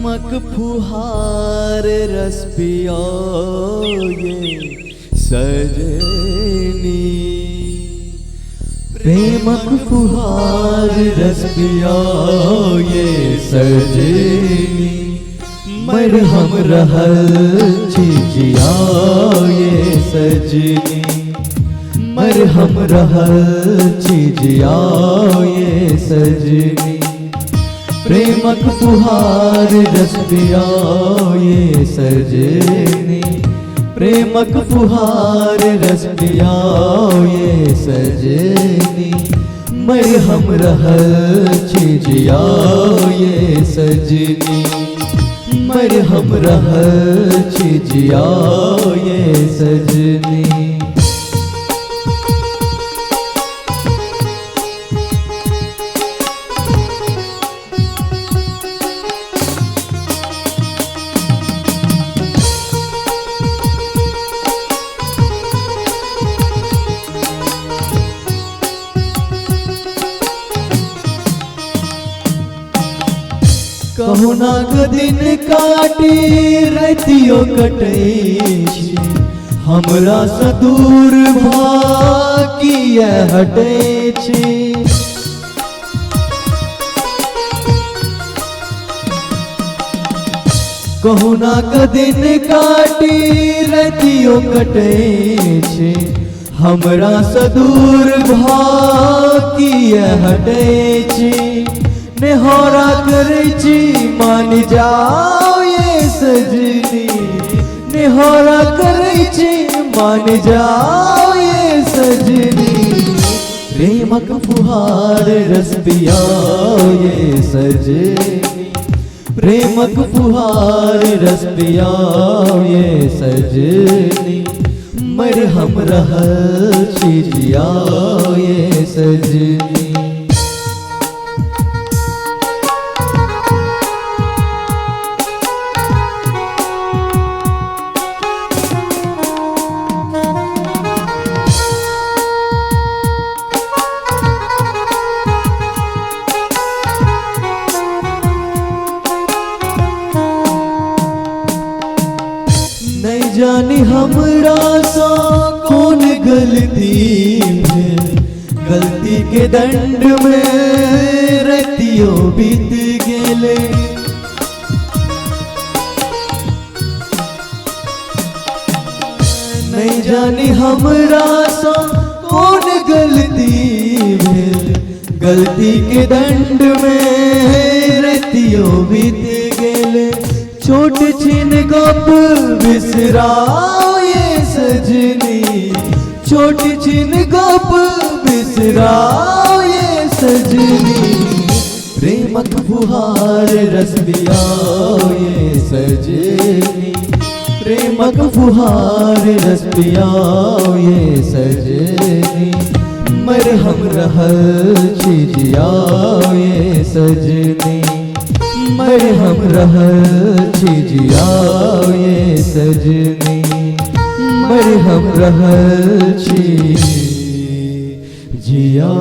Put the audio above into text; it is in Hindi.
प्रेमक फुहार रस पियो ये सजनी, प्रेमक फुहार रस पियो ये सजनी, मरहम रहल जिया ये सजनी, मरहम रहल जिया ये सजनी, प्रेमक फुहार रस पिया ये सजनी, प्रेमक फुहार रस पिया ये सजनी, मरहम रहल जिया ये सजनी, मरहम रहल जिया ये सजनी। कहुना के दिन काटी रतियो कटे, हमरा से दूर भाकिए हटे छे, कहुना के दिन काटी रतियो कटे छे, हमरा से दूर भाकिए हटे छे, नेहोरा करे छी मान जाओ ये सजनी, नेहोरा करे छी मान जाओ ये सजनी, प्रेमक फुहार रस पिया ये सजनी, प्रेमक फुहार रस पिया ये सजनी, मरहम रहल जिया ये सजनी। नहीं जानी हमरा सा कौन गलती भेल, गलती के दंड में रतियो बीत गेले, नहीं जानी हमरा सा कौन गलती भेल, गलती के दंड में रतियो बीत गेले, छोट छिन गप बिसराओ ये सजनी, छोट छिन गप बिसराओ ये सजनी, प्रेमक फुहार रस पिया ये सजनी, प्रेमक फुहार रस पिया ये सजनी, मरहम रहल जिया ये सजनी, मरहम रहल जिया ये सजनी, मरहम रहल जिया।